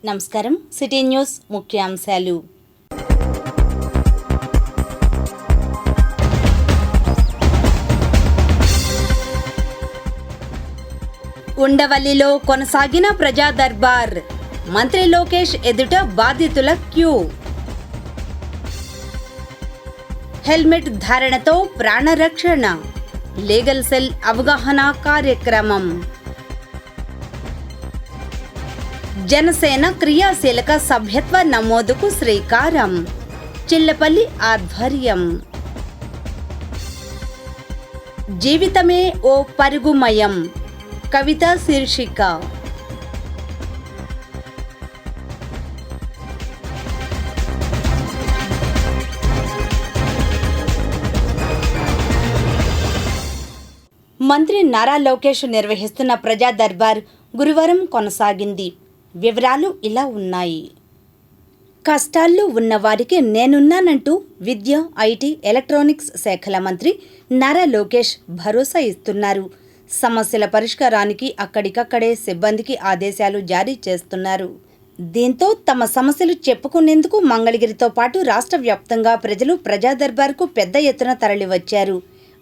నమస్కారం. City news ముఖ్యాంశాలు. ఉండవల్లిలో కొనసాగిన ప్రజా దర్బార్. మంత్రి లోకేష్ ఎదుట బాధితుల క్యూ. హెల్మెట్ ధారణతో ప్రాణరక్షణ. లీగల్ సెల్ అవగాహన కార్యక్రమం. జనసేన క్రియాశీలక సభ్యత్వ నమోదుకు శ్రీకారం. చిల్లపల్లి ఆధ్వర్యం. జీవితమే ఓ పరుగుమయం. కవిత శీర్షిక. మంత్రి నారా లోకేష్ నిర్వహిస్తున్న ప్రజా దర్బార్ గురువారం కొనసాగింది. వివరాలు ఇలా ఉన్నాయి. కష్టాల్లో ఉన్నవారికి నేనున్నానంటూ విద్య, ఐటీ, ఎలక్ట్రానిక్స్ శాఖల మంత్రి నారా లోకేష్ భరోసా ఇస్తున్నారు. సమస్యల పరిష్కారానికి అక్కడికక్కడే సిబ్బందికి ఆదేశాలు జారీ చేస్తున్నారు. దీంతో తమ సమస్యలు చెప్పుకునేందుకు మంగళగిరితో పాటు రాష్ట్ర వ్యాప్తంగా ప్రజలు ప్రజా దర్బార్కు పెద్ద ఎత్తున తరలివచ్చారు.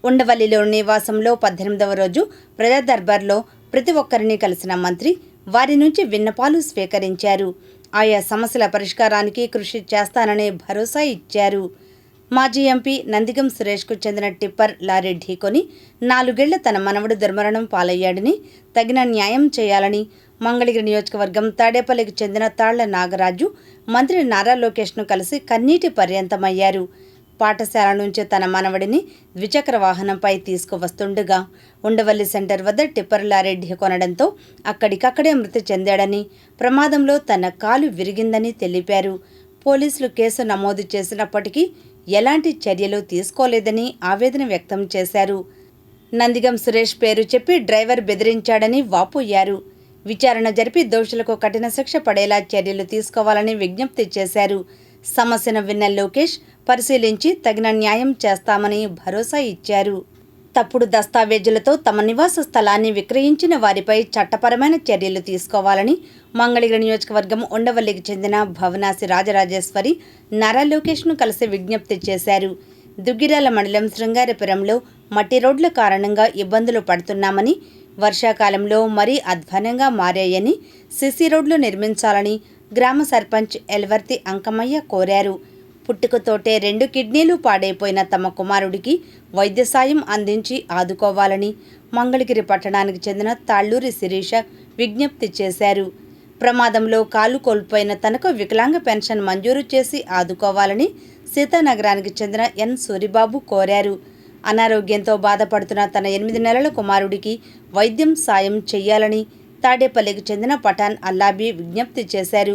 ఉండవల్లిలో నివాసంలో 18వ రోజు ప్రజా దర్బార్లో ప్రతి ఒక్కరిని కలిసిన మంత్రి వారి నుంచి విన్నపాలు స్వీకరించారు. ఆయా సమస్యల పరిష్కారానికి కృషి చేస్తాననే భరోసా ఇచ్చారు. మాజీ ఎంపీ నందిగం సురేష్కు చెందిన టిప్పర్ లారీ ఢీకొని 4 ఏళ్ల తన మనవడు దుర్మరణం పాలయ్యాడని, తగిన న్యాయం చేయాలని మంగళగిరి నియోజకవర్గం తాడేపల్లికి చెందిన తాళ్ల నాగరాజు మంత్రి నారా లోకేష్ను కలిసి కన్నీటి పర్యంతమయ్యారు. పాఠశాల నుంచి తన మనవడిని ద్విచక్ర వాహనంపై తీసుకువస్తుండగా ఉండవల్లి సెంటర్ వద్ద టిప్పర్ లారీ ఢీకొనడంతో అక్కడికక్కడే మృతి చెందాడని, ప్రమాదంలో తన కాలు విరిగిందని తెలిపారు. పోలీసులు కేసు నమోదు చేసినప్పటికీ ఎలాంటి చర్యలు తీసుకోలేదని ఆవేదన వ్యక్తం చేశారు. నందిగం సురేష్ పేరు చెప్పి డ్రైవర్ బెదిరించాడని వాపోయారు. విచారణ జరిపి దోషులకు కఠిన శిక్ష పడేలా చర్యలు తీసుకోవాలని విజ్ఞప్తి చేశారు. సమస్యను విన్న లోకేష్ పరిశీలించి తగిన న్యాయం చేస్తామని భరోసా ఇచ్చారు. తప్పుడు దస్తావేజులతో తమ నివాస స్థలాన్ని విక్రయించిన వారిపై చట్టపరమైన చర్యలు తీసుకోవాలని మంగళగిరి నియోజకవర్గం ఉండవల్లికి చెందిన భవనాసి రాజరాజేశ్వరి నారా లోకేష్ను కలిసి విజ్ఞప్తి చేశారు. దుగ్గిరాల మండలం శృంగారపురంలో మట్టి రోడ్ల కారణంగా ఇబ్బందులు పడుతున్నామని, వర్షాకాలంలో మరీ అధ్వానంగా మారాయని, సిసి రోడ్లు నిర్మించాలని గ్రామ సర్పంచ్ ఎల్వర్తి అంకమయ్య కోరారు. పుట్టుకతోటే 2 కిడ్నీలు పాడైపోయిన తమ కుమారుడికి వైద్య సాయం అందించి ఆదుకోవాలని మంగళగిరి పట్టణానికి చెందిన తాళ్లూరి శిరీష విజ్ఞప్తి చేశారు. ప్రమాదంలో కాలు కోల్పోయిన తనకు వికలాంగ పెన్షన్ మంజూరు చేసి ఆదుకోవాలని సీతానగరానికి చెందిన ఎన్ సూరిబాబు కోరారు. అనారోగ్యంతో బాధపడుతున్న తన 8 నెలల కుమారుడికి వైద్యం సాయం చెయ్యాలని తాడేపల్లికి చెందిన పఠాన్ అల్లాబీ విజ్ఞప్తి చేశారు.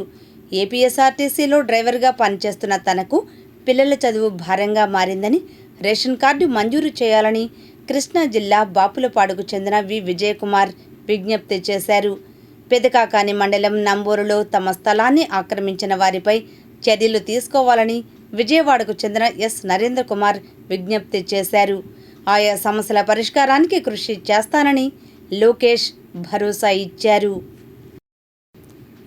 ఏపీఎస్ఆర్టీసీలో డ్రైవర్గా పనిచేస్తున్న తనకు పిల్లల చదువు భారంగా మారిందని, రేషన్ కార్డు మంజూరు చేయాలని కృష్ణా జిల్లా బాపులపాడుకు చెందిన వి విజయకుమార్ విజ్ఞప్తి చేశారు. పెదకాకాని మండలం నంబూరులో తమ స్థలాన్ని ఆక్రమించిన వారిపై చర్యలు తీసుకోవాలని విజయవాడకు చెందిన ఎస్ నరేంద్ర కుమార్ విజ్ఞప్తి చేశారు. ఆయా సమస్యల పరిష్కారానికి కృషి చేస్తానని లోకేష్ భరోసా ఇచ్చారు.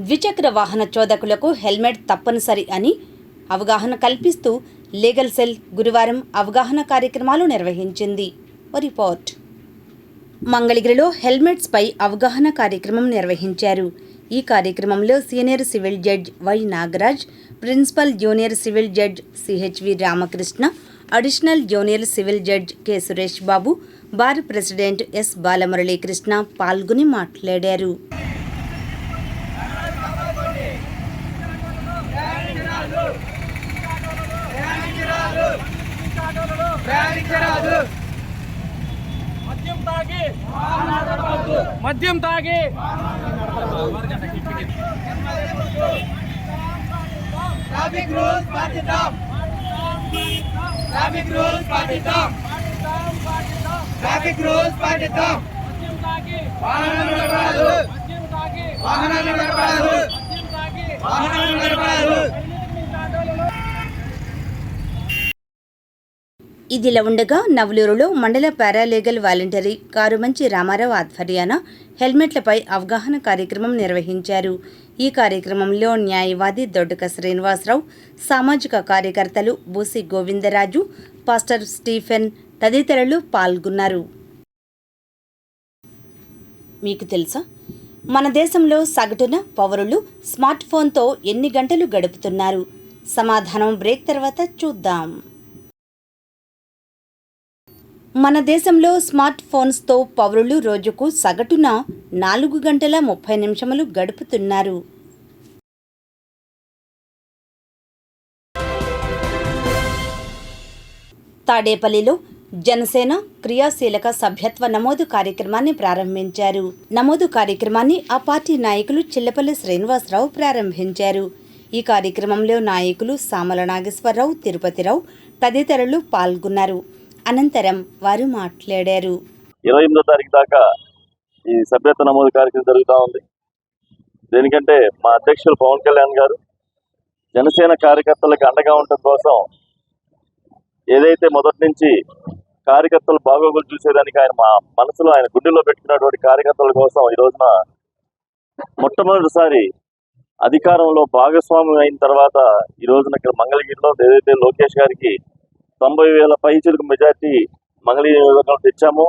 ద్విచక్ర వాహన చోదకులకు హెల్మెట్ తప్పనిసరి అని అవగాహన కల్పిస్తూ లీగల్ సెల్ గురువారం అవగాహన కార్యక్రమాలు నిర్వహించింది. రిపోర్ట్. మంగళగిరిలో హెల్మెట్స్పై అవగాహన కార్యక్రమం నిర్వహించారు. ఈ కార్యక్రమంలో senior civil judge Y Nagaraj, principal junior civil judge CHV Ramakrishna, additional junior civil judge K Suresh Babu, bar president S Balamuralikrishna పాల్గొని మాట్లాడారు. మద్యం తాగి ట్రాఫిక్ రూల్స్ పాటిద్దాం. ట్రాఫిక్ రూల్స్ పాటిద్దాం. ట్రాఫిక్ రూల్స్ పాటిద్దాం. వాహనాలు నడపరాదు. వాహనాలు నడపరాదు. వాహనాలు నడపరాదు. ఇదిలా ఉండగా నవలూరులో మండల పారాలీగల్ వాలంటరీ కారుమంచి రామారావు ఆధ్వర్యాన హెల్మెట్లపై అవగాహన కార్యక్రమం నిర్వహించారు. ఈ కార్యక్రమంలో న్యాయవాది దొడ్డక శ్రీనివాసరావు, సామాజిక కార్యకర్తలు బూసి గోవిందరాజు, పాస్టర్ స్టీఫెన్ తదితరులు పాల్గొన్నారు. మీకు తెలుసా, మన దేశంలో సగటున పౌరులు స్మార్ట్ ఫోన్తో ఎన్ని గంటలు గడుపుతున్నారు? సమాధానం బ్రేక్ తర్వాత చూద్దాం. మన దేశంలో స్మార్ట్ ఫోన్స్తో పౌరులు రోజుకు సగటున 4 గంటల 30 నిమిషములు గడుపుతున్నారు. తాడేపల్లిలో జనసేన క్రియాశీలక సభ్యత్వ నమోదు కార్యక్రమాన్ని ప్రారంభించారు. నమోదు కార్యక్రమాన్ని ఆ పార్టీ నాయకులు చిల్లపల్లి శ్రీనివాసరావు ప్రారంభించారు. ఈ కార్యక్రమంలో నాయకులు సామల నాగేశ్వరరావు, తిరుపతిరావు తదితరులు పాల్గొన్నారు. అనంతరం వారు మాట్లాడారు. 28వ తారీఖు దాకా ఈ సభ్యత్వ నమోదు కార్యక్రమం జరుగుతూ ఉంది. దేనికంటే మా అధ్యక్షులు పవన్ కళ్యాణ్ గారు జనసేన కార్యకర్తలకు అండగా ఉండటం కోసం ఏదైతే మొదటి నుంచి కార్యకర్తలు బాగోగులు చూసేదానికి ఆయన మా మనసులో ఆయన గుండెల్లో పెట్టుకున్నటువంటి కార్యకర్తల కోసం ఈ రోజున మొట్టమొదటిసారి అధికారంలో భాగస్వామ్యం అయిన తర్వాత ఈ రోజున ఇక్కడ మంగళగిరిలో ఏదైతే లోకేష్ గారికి 90,000 పైచిలకు మెజార్టీ మంగళగిరి నియోజకవర్గంలో తెచ్చామో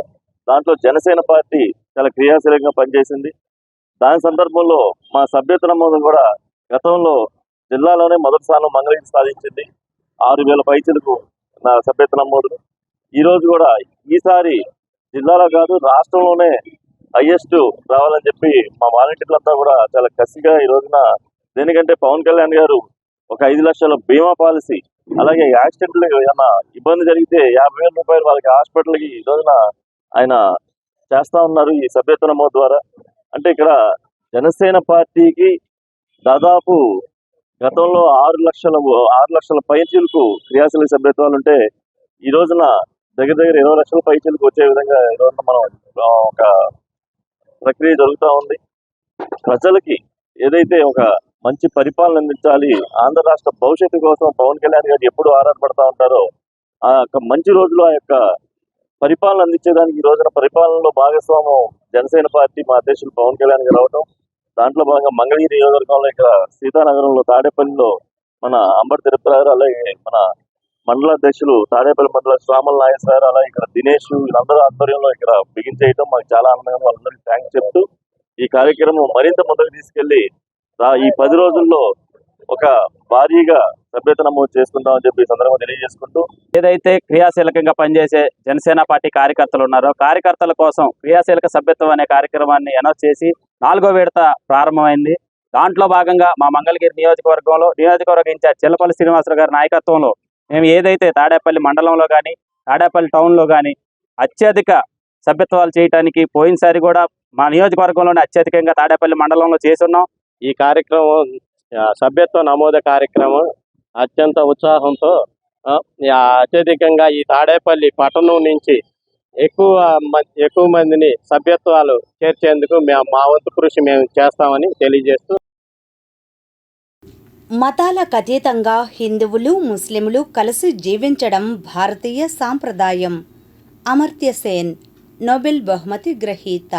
దాంట్లో జనసేన పార్టీ చాలా క్రియాశీలంగా పనిచేసింది. దాని సందర్భంలో మా సభ్యత్వ నమోదు కూడా గతంలో జిల్లాలోనే మొదటి స్థానం మంగళగిరి సాధించింది. 6,000 పైచిలకు నా సభ్యత్వ నమోదు. ఈరోజు కూడా ఈసారి జిల్లాలో కాదు రాష్ట్రంలోనే హైయెస్ట్ రావాలని చెప్పి మా వాలంటీర్లంతా కూడా చాలా కసిగా ఈ రోజున, దేనికంటే పవన్ కళ్యాణ్ గారు ఒక 5 లక్షల బీమా పాలసీ, అలాగే యాక్సిడెంట్లు ఏమన్నా ఇబ్బంది జరిగితే 50,000 రూపాయలు వాళ్ళకి హాస్పిటల్కి ఈ రోజున ఆయన చేస్తా ఉన్నారు ఈ సభ్యత్వ నమోదు ద్వారా. అంటే ఇక్కడ జనసేన పార్టీకి దాదాపు గతంలో 6 లక్షల పైచీలకు క్రియాశీలక సభ్యత్వాలు ఉంటే ఈ రోజున దగ్గర 20 లక్షల పైచీలకు వచ్చే విధంగా ఈ రోజున మనం ఒక ప్రక్రియ జరుగుతూ ఉంది. ప్రజలకి ఏదైతే ఒక మంచి పరిపాలన అందించాలి, ఆంధ్ర రాష్ట్ర భవిష్యత్తు కోసం పవన్ కళ్యాణ్ గారు ఎప్పుడు ఆరాటపడతా ఉంటారో ఆ యొక్క మంచి రోజులు ఆ యొక్క పరిపాలన అందించేదానికి ఈ రోజున పరిపాలనలో భాగస్వామ్యం జనసేన పార్టీ మా అధ్యక్షులు పవన్ కళ్యాణ్ గారు అవడం, దాంట్లో భాగంగా మంగళగిరి నియోజకవర్గంలో ఇక్కడ సీతానగరంలో తాడేపల్లిలో మన అంబటి తిరుపతి గారు, అలాగే మన మండల అధ్యక్షులు తాడేపల్లి మండల సామల నాయక్ సార్, అలాగే ఇక్కడ దినేష్, వీళ్ళందరూ ఆధ్వర్యంలో ఇక్కడ బిగించేయడం మాకు చాలా ఆనందంగా, వాళ్ళందరికీ థ్యాంక్స్ చెప్తూ ఈ కార్యక్రమం మరింత ముందుకు తీసుకెళ్లి ఈ 10 రోజుల్లో ఒక భారీగా సభ్యత నమోదు చేసుకుంటామని చెప్పి సందర్భంగా తెలియజేసుకుంటూ, ఏదైతే క్రియాశీలకంగా పనిచేసే జనసేన పార్టీ కార్యకర్తలు ఉన్నారో కార్యకర్తల కోసం క్రియాశీలక సభ్యత్వం అనే కార్యక్రమాన్ని అనౌన్స్ చేసి 4వ విడత ప్రారంభమైంది. దాంట్లో భాగంగా మా మంగళగిరి నియోజకవర్గ ఇన్ఛార్జ్ చిల్లపల్లి శ్రీనివాసరావు గారి నాయకత్వంలో మేము ఏదైతే తాడేపల్లి మండలంలో కానీ తాడేపల్లి టౌన్లో కానీ అత్యధిక సభ్యత్వాలు చేయడానికి పోయినసారి కూడా మా నియోజకవర్గంలోనే అత్యధికంగా తాడేపల్లి మండలంలో చేసున్నాం. ఈ కార్యక్రమం సభ్యత్వ నమోదు కార్యక్రమం అత్యంత ఉత్సాహంతో అత్యధికంగా ఈ తాడేపల్లి పట్టణం నుంచి ఎక్కువ మందిని సభ్యత్వాలు చేర్చేందుకు మా వంతు కృషి మేము చేస్తామని తెలియజేస్తూ, మతాలకు అతీతంగా హిందువులు, ముస్లింలు కలిసి జీవించడం భారతీయ సాంప్రదాయం. అమర్త్య సేన్, నోబెల్ బహుమతి గ్రహీత.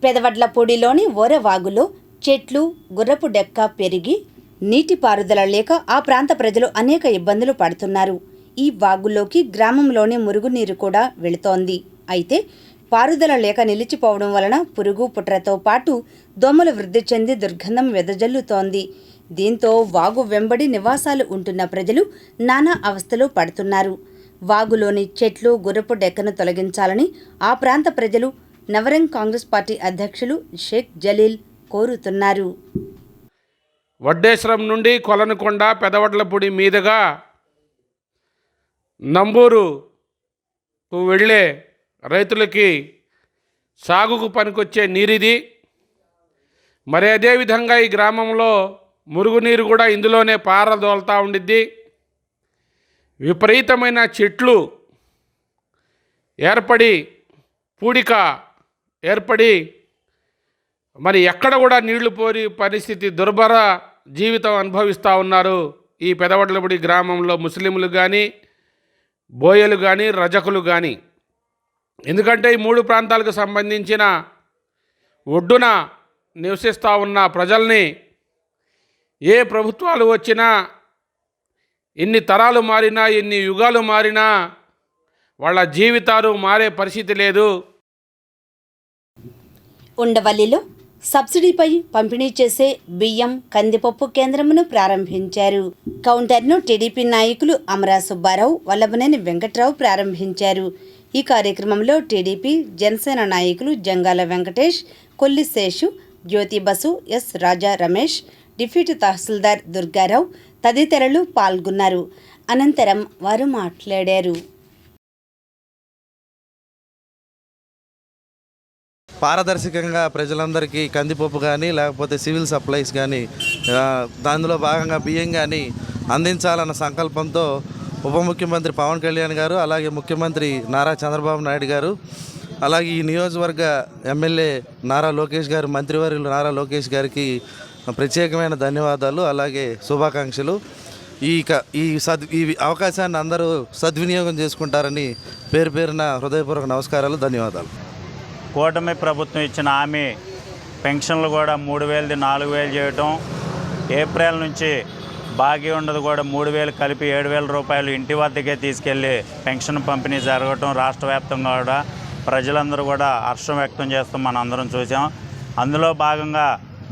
పెదవడ్లపూడిలోని ఓరవాగులో చెట్లు, గుర్రపు డెక్క పెరిగి నీటిపారుదల లేక ఆ ప్రాంత ప్రజలు అనేక ఇబ్బందులు పడుతున్నారు. ఈ వాగులోకి గ్రామంలోని మురుగునీరు కూడా వెళుతోంది. అయితే పారుదల లేక నిలిచిపోవడం వలన పురుగు పుట్రతో పాటు దోమలు వృద్ధి చెంది దుర్గంధం వెదజల్లుతోంది. దీంతో వాగు వెంబడి నివాసాలు ఉంటున్న ప్రజలు నానా అవస్థలు పడుతున్నారు. వాగులోని చెట్లు, గుర్రపు డెక్కను తొలగించాలని ఆ ప్రాంత ప్రజలు నవరంగ్ కాంగ్రెస్ పార్టీ అధ్యక్షులు షేక్ జలీల్ కోరుతున్నారు. వడ్డేశ్వరం నుండి కొలనుకొండ, పెదవడ్లపూడి మీదుగా నంబూరుకు వెళ్ళే రైతులకి సాగుకు పనికొచ్చే నీరిది. మరి అదేవిధంగా ఈ గ్రామంలో మురుగునీరు కూడా ఇందులోనే పారదోలుతూ ఉండిద్ది. విపరీతమైన చెట్లు ఏర్పడి పూడిక ఏర్పడి మరి ఎక్కడ కూడా నీళ్లు పోరి పరిస్థితి, దుర్భర జీవితం అనుభవిస్తూ ఉన్నారు ఈ పెదవడ్లపూడి గ్రామంలో ముస్లింలు కానీ బోయలు కానీ రజకులు కానీ. ఎందుకంటే ఈ 3 ప్రాంతాలకు సంబంధించిన ఒడ్డున నివసిస్తూ ఉన్న ప్రజల్ని ఏ ప్రభుత్వాలు వచ్చినా, ఎన్ని తరాలు మారినా, ఎన్ని యుగాలు మారినా వాళ్ళ జీవితాలు మారే పరిస్థితి లేదు. ఉండవల్లిలో సబ్సిడీపై పంపిణీ చేసే బియ్యం, కందిపప్పు కేంద్రమును ప్రారంభించారు. కౌంటర్ను టీడీపీ నాయకులు అమరా సుబ్బారావు, వల్లభనేని వెంకట్రావు ప్రారంభించారు. ఈ కార్యక్రమంలో టీడీపీ, జనసేన నాయకులు జంగాల వెంకటేష్, కొల్లి శేషు, జ్యోతి బసు, ఎస్ రాజా రమేష్, డిప్యూటీ తహసీల్దార్ దుర్గారావు తదితరులు పాల్గొన్నారు. అనంతరం వారు మాట్లాడారు. పారదర్శకంగా ప్రజలందరికీ కందిపప్పు కానీ లేకపోతే సివిల్ సప్లైస్ కానీ దానిలో భాగంగా బియ్యం కానీ అందించాలన్న సంకల్పంతో ఉప ముఖ్యమంత్రి పవన్ కళ్యాణ్ గారు, అలాగే ముఖ్యమంత్రి నారా చంద్రబాబు నాయుడు గారు, అలాగే ఈ నియోజకవర్గ ఎమ్మెల్యే నారా లోకేష్ గారు, మంత్రివర్యులు నారా లోకేష్ గారికి ప్రత్యేకమైన ధన్యవాదాలు, అలాగే శుభాకాంక్షలు. ఈ అవకాశాన్ని అందరూ సద్వినియోగం చేసుకుంటారని పేరు పేరున హృదయపూర్వక నమస్కారాలు, ధన్యవాదాలు. కూటమి ప్రభుత్వం ఇచ్చిన హామీ పెన్షన్లు కూడా 3,000ది 4,000 చేయటం, ఏప్రిల్ నుంచి బాకీ ఉండదు కూడా 3,000 కలిపి 7,000 రూపాయలు ఇంటి వద్దకే తీసుకెళ్ళి పెన్షన్ పంపిణీ జరగటం రాష్ట్ర వ్యాప్తంగా కూడా ప్రజలందరూ కూడా హర్షం వ్యక్తం చేస్తాం మనం అందరం చూసాం. అందులో భాగంగా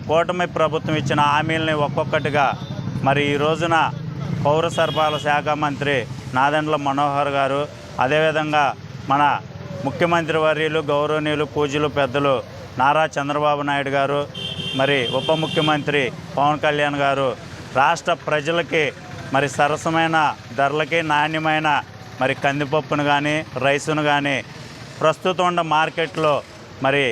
కూటమి ప్రభుత్వం ఇచ్చిన హామీలని ఒక్కొక్కటిగా మరి ఈ రోజున పౌర సరఫరాల శాఖ మంత్రి నాదెండ్ల మనోహర్ గారు, అదేవిధంగా మన ముఖ్యమంత్రి వర్యులు గౌరవనీయులు పూజ్యులు పెద్దలు నారా చంద్రబాబు నాయుడు గారు, మరి ఉప ముఖ్యమంత్రి పవన్ కళ్యాణ్ గారు రాష్ట్ర ప్రజలకి మరి సరసమైన ధరలకి నాణ్యమైన మరి కందిపప్పును కానీ రైసును కానీ ప్రస్తుతం ఉన్న మార్కెట్లో మరి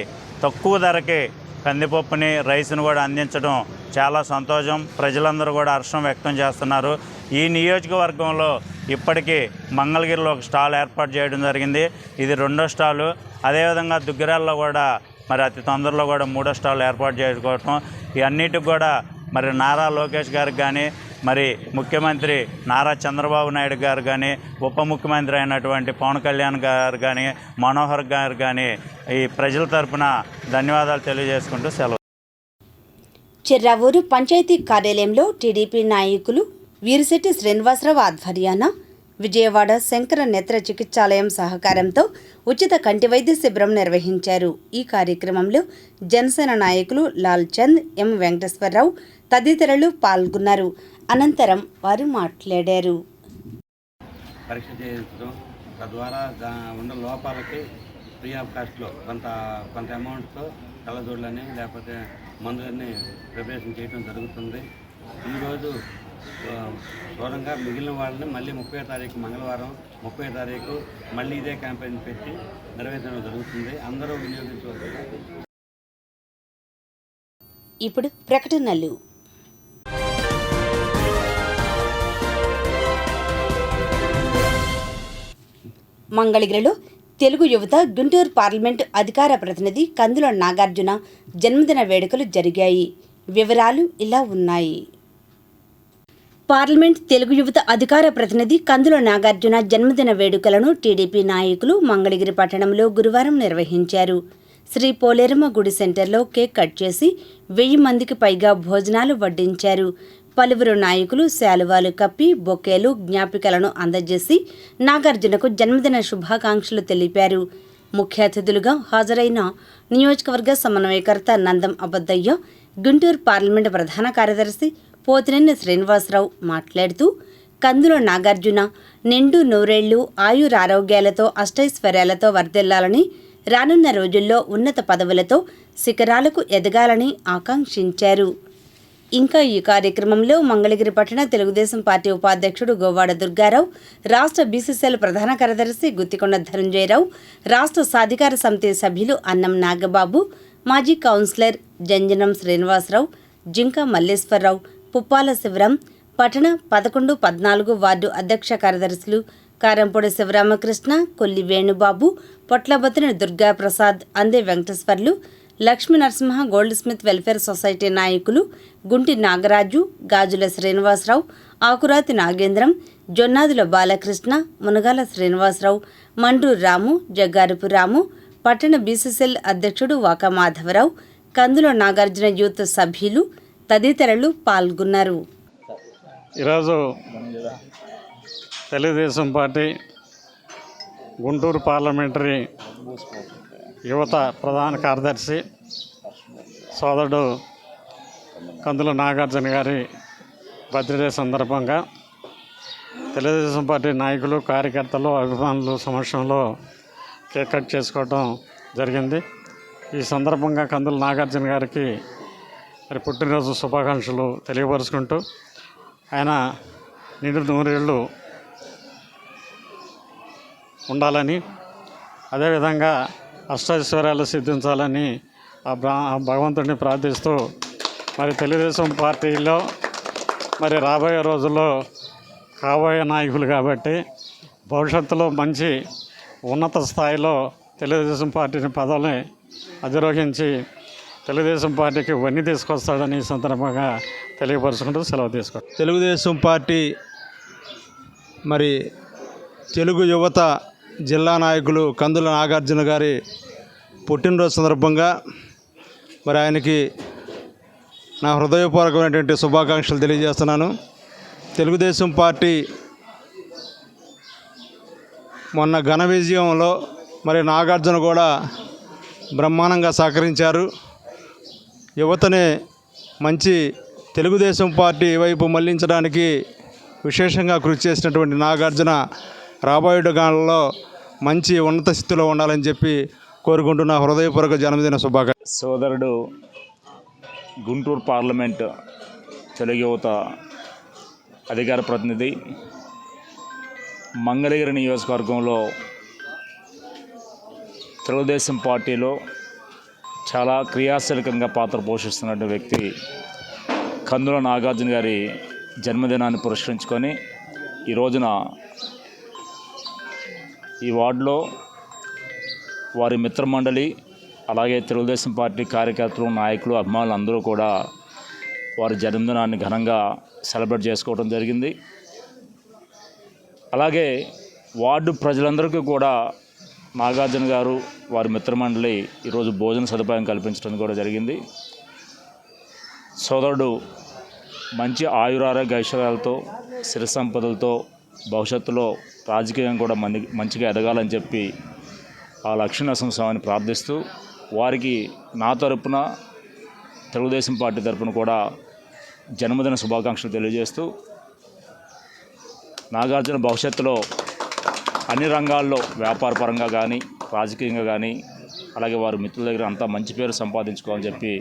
తక్కువ ధరకి కందిపప్పుని రైసును కూడా అందించడం చాలా సంతోషం. ప్రజలందరూ కూడా హర్షం వ్యక్తం చేస్తున్నారు. ఈ నియోజకవర్గంలో ఇప్పటికీ మంగళగిరిలో ఒక స్టాల్ ఏర్పాటు చేయడం జరిగింది. ఇది 2వ స్టాలు. అదేవిధంగా దుగ్గిరాల్లో కూడా మరి అతి తొందరలో కూడా 3వ స్టాల్ ఏర్పాటు చేసుకోవటం, ఈ అన్నిటికి కూడా మరి నారా లోకేష్ గారికి కానీ, మరి ముఖ్యమంత్రి నారా చంద్రబాబు నాయుడు గారు కానీ, ఉప ముఖ్యమంత్రి అయినటువంటి పవన్ కళ్యాణ్ గారు కానీ, మనోహర్ గారు కానీ ఈ ప్రజల తరపున ధన్యవాదాలు తెలియజేసుకుంటూ సెలవు. చిర్రావూరు పంచాయతీ కార్యాలయంలో టీడీపీ నాయకులు వీరిశెట్టి శ్రీనివాసరావు ఆధ్వర్యాన విజయవాడ శంకర నేత్ర చికిత్సాలయం సహకారంతో ఉచిత కంటి వైద్య శిబిరం నిర్వహించారు. ఈ కార్యక్రమంలో జనసేన నాయకులు లాల్ చంద్, ఎం వెంకటేశ్వరరావు తదితరులు పాల్గొన్నారు. అనంతరం వారు మాట్లాడారు. పరీక్ష చేయించడం, తద్వారా ఉన్న లోపాలకి ఫ్రీ ఆఫ్ కాస్ట్లో కొంత అమౌంట్తో కళ్ళజోళ్ళని లేకపోతే మందులన్నీ ప్రిపరేషన్ చేయడం జరుగుతుంది. ఈరోజు దూరంగా మిగిలిన వాళ్ళని మళ్ళీ 30వ తారీఖు మంగళవారం 30వ తారీఖు మళ్ళీ ఇదే క్యాంపెయిన్ పెట్టి నిర్వహించడం జరుగుతుంది. అందరూ వినియోగించవచ్చు. ఇప్పుడు ప్రకటనలు. మంగళగిరిలో తెలుగు యువత గుంటూరు పార్లమెంటు అధికార ప్రతినిధి కందుల నాగార్జున జన్మదిన వేడుకలు జరిగాయి. వివరాలు ఇలా ఉన్నాయి. పార్లమెంట్ తెలుగు యువత అధికార ప్రతినిధి కందుల నాగార్జున జన్మదిన వేడుకలను టీడీపీ నాయకులు మంగళగిరి పట్టణంలో గురువారం నిర్వహించారు. శ్రీ పోలేరమ్మ గుడి సెంటర్లో కేక్ కట్ చేసి 1000 మందికి పైగా భోజనాలు వడ్డించారు. పలువురు నాయకులు శాలువాలు కప్పి బొకేలు, జ్ఞాపికలను అందజేసి నాగార్జునకు జన్మదిన శుభాకాంక్షలు తెలిపారు. ముఖ్య అతిథులుగా హాజరైన నియోజకవర్గ సమన్వయకర్త నందం అబద్దయ్య, గుంటూరు పార్లమెంటు ప్రధాన కార్యదర్శి పోతినేని శ్రీనివాసరావు మాట్లాడుతూ కందుల నాగార్జున నిండు నూరేళ్లు ఆయురారోగ్యాలతో అష్టైశ్వర్యాలతో వర్ధిల్లాలని, రానున్న రోజుల్లో ఉన్నత పదవులతో శిఖరాలకు ఎదగాలని ఆకాంక్షించారు. ఇంకా ఈ కార్యక్రమంలో మంగళగిరి పట్టణ తెలుగుదేశం పార్టీ ఉపాధ్యక్షుడు గోవాడ దుర్గారావు, రాష్ట్ర బీసీసీఎల్ ప్రధాన కార్యదర్శి గుత్తికొండ ధనంజయరావు, రాష్ట్ర సాధికార సమితి సభ్యులు అన్నం నాగబాబు, మాజీ కౌన్సిలర్ జంజనం శ్రీనివాసరావు, జింక మల్లేశ్వరరావు, పుప్పాల శివరాం, పట్టణ 11, 14 వార్డు అధ్యక్ష కార్యదర్శులు కారంపొడి శివరామకృష్ణ, కొల్లి వేణుబాబు, పొట్లబతిని దుర్గాప్రసాద్, అందే Venkateswarlu, Lakshmi Narasimha gold Smith welfare society నాయకులు గుంటి నాగరాజు, గాజుల శ్రీనివాసరావు, ఆకురాతి నాగేంద్రం, జొన్నాదుల బాలకృష్ణ, మునగాల శ్రీనివాసరావు, మండ్రూరు రాము, జగ్గారపు రాము, పట్టణ బీసీసీఎల్ అధ్యక్షుడు వాకా మాధవరావు, కందుల నాగార్జున యూత్ సభ్యులు తదితరులు పాల్గొన్నారు. ఈరోజు తెలుగుదేశం పార్టీ గుంటూరు పార్లమెంటరీ యువత ప్రధాన కార్యదర్శి సోదరుడు కందుల నాగార్జున గారి బర్త్డే సందర్భంగా తెలుగుదేశం పార్టీ నాయకులు, కార్యకర్తలు, అభిమానులు సమక్షంలో కేక్ కట్ చేసుకోవడం జరిగింది. ఈ సందర్భంగా కందుల నాగార్జున గారికి మరి పుట్టినరోజు శుభాకాంక్షలు తెలియపరుచుకుంటూ ఆయన నిండు నూరేళ్ళు ఉండాలని, అదేవిధంగా అష్టైశ్వర్యాలు సిద్ధించాలని ఆ భగవంతుడిని ప్రార్థిస్తూ మరి తెలుగుదేశం పార్టీలో మరి రాబోయే రోజుల్లో కాబోయే నాయకులు కాబట్టి భవిష్యత్తులో మంచి ఉన్నత స్థాయిలో తెలుగుదేశం పార్టీని పదవిని అధిరోహించి తెలుగుదేశం పార్టీకి వన్నీ తీసుకొస్తాడని ఈ సందర్భంగా తెలియపరుచుకుంటూ సెలవు తీసుకుంటాం. తెలుగుదేశం పార్టీ మరి తెలుగు యువత జిల్లా నాయకులు కందుల నాగార్జున గారి పుట్టినరోజు సందర్భంగా మరి ఆయనకి నా హృదయపూర్వకమైనటువంటి శుభాకాంక్షలు తెలియజేస్తున్నాను. తెలుగుదేశం పార్టీ మొన్న ఘన విజయంలో మరి నాగార్జున కూడా బ్రహ్మాండంగా సహకరించారు. యువతని మంచి తెలుగుదేశం పార్టీ వైపు మళ్లించడానికి విశేషంగా కృషి చేసినటువంటి నాగార్జున రాబోయే కాలంలో మంచి ఉన్నత స్థితిలో ఉండాలని చెప్పి కోరుకుంటున్న హృదయపూర్వక జన్మదిన శుభాకాంక్షలు. సోదరుడు గుంటూరు పార్లమెంట్ తెలుగు యువత అధికార ప్రతినిధి, మంగళగిరి నియోజకవర్గంలో తెలుగుదేశం పార్టీలో చాలా క్రియాశీలకంగా పాత్ర పోషిస్తున్న వ్యక్తి కందుల నాగార్జున గారి జన్మదినాన్ని పురస్కరించుకొని ఈ రోజున ఈ వార్డులో వారి మిత్రమండలి, అలాగే తెలుగుదేశం పార్టీ కార్యకర్తలు, నాయకులు, అభిమానులు అందరూ కూడా వారి జన్మదినాన్ని ఘనంగా సెలబ్రేట్ చేసుకోవడం జరిగింది. అలాగే వార్డు ప్రజలందరికీ కూడా నాగార్జున గారు, వారి మిత్రమండలి ఈరోజు భోజన సదుపాయం కల్పించడం కూడా జరిగింది. సోదరుడు మంచి ఆయురారోగ్య ఐశ్వర్యాలతో, సిరి సంపదలతో భవిష్యత్తులో రాజకీయం కూడా మంచిగా ఎదగాలని చెప్పి ఆ లక్ష్మీనరసింహస్వామిని ప్రార్థిస్తూ వారికి నా తరపున, తెలుగుదేశం పార్టీ తరపున కూడా జన్మదిన శుభాకాంక్షలు తెలియజేస్తూ నాగార్జున భవిష్యత్తులో అన్ని రంగాల్లో వ్యాపారపరంగా కానీ, రాజకీయంగా కానీ, అలాగే వారి మిత్రుల దగ్గర అంతా మంచి పేరు సంపాదించుకోవాలని చెప్పి,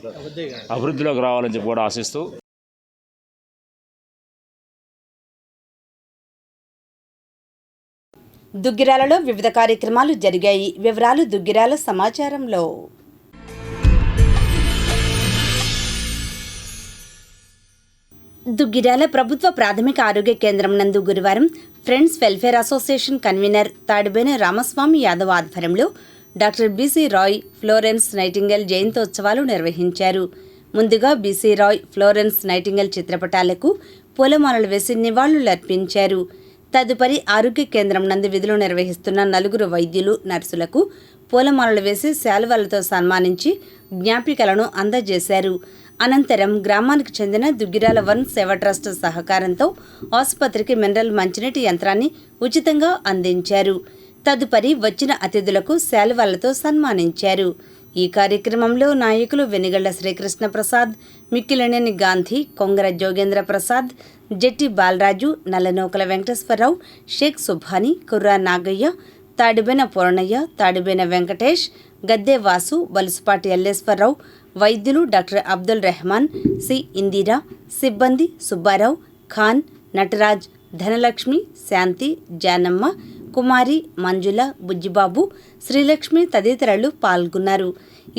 అభివృద్ధిలోకి రావాలని చెప్పి కూడా ఆశిస్తూ దుగ్గిరాలలో వివిధ కార్యక్రమాలు జరిగాయి. వివరాలు దుగ్గిరాల సమాచారంలో. దుగ్గిరాల ప్రభుత్వ ప్రాథమిక ఆరోగ్య కేంద్రం నందు గురువారం friends welfare association convener Tadibena Ramaswamy Yadav ఆధ్వర్యంలో doctor BC Roy, Florence Nightingale జయంతోత్సవాలు నిర్వహించారు. ముందుగా బీసీ రాయ్, ఫ్లోరెన్స్ నైటింగేల్ చిత్రపటాలకు పూలమాలలు వేసి నివాళులర్పించారు. తదుపరి ఆరోగ్య కేంద్రం నందు విధులు నిర్వహిస్తున్న 4 వైద్యులు, నర్సులకు పూలమాలలు వేసి శాలువాలతో సన్మానించి జ్ఞాపికలను అందజేశారు. అనంతరం గ్రామానికి చెందిన దుగ్గిరాల వన్ సేవా ట్రస్ట్ సహకారంతో ఆసుపత్రికి మినరల్ మంచినీటి యంత్రాన్ని ఉచితంగా అందించారు. తదుపరి వచ్చిన అతిథులకు శాలువాలతో సన్మానించారు. ఈ కార్యక్రమంలో నాయకులు వెనిగళ్ల శ్రీకృష్ణ ప్రసాద్, మిక్కిలినేని గాంధీ, కొంగర జోగేంద్ర ప్రసాద్, జెట్టి బాలరాజు, నల్లనోకల వెంకటేశ్వరరావు, షేక్ సుభాని, కుర్రా నాగయ్య, తాడిబేన పూర్ణయ్య, తాడిబేన వెంకటేష్, గద్దె వాసు, బలుసుపాటి ఎల్లేశ్వరరావు, వైద్యులు డాక్టర్ అబ్దుల్ రెహమాన్, సి ఇందిరా, సిబ్బంది సుబ్బారావు, ఖాన్, నటరాజ్, ధనలక్ష్మి, శాంతి, జానమ్మ, కుమారి, మంజుల, బుజ్జిబాబు, శ్రీలక్ష్మి తదితరులు పాల్గొన్నారు.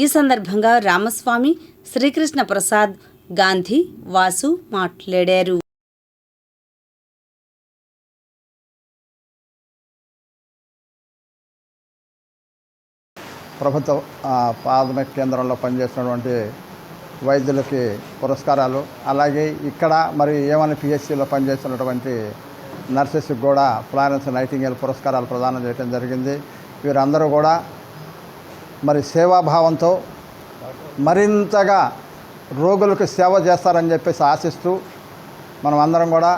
ఈ సందర్భంగా రామస్వామి, శ్రీకృష్ణ ప్రసాద్, గాంధీ, వాసు మాట్లాడారు. ప్రభుత్వ ప్రాథమిక కేంద్రంలో పనిచేస్తున్నటువంటి వైద్యులకి పురస్కారాలు, అలాగే ఇక్కడ మరి ఏమని పిహెచ్సిలో పనిచేస్తున్నటువంటి నర్సెస్కి కూడా ఫ్లారెన్స్ నైటింగేల్ పురస్కారాలు ప్రదానం చేయడం జరిగింది. వీరందరూ కూడా మరి సేవాభావంతో మరింతగా రోగులకు సేవ చేస్తారని చెప్పేసి ఆశిస్తూ మనం అందరం కూడా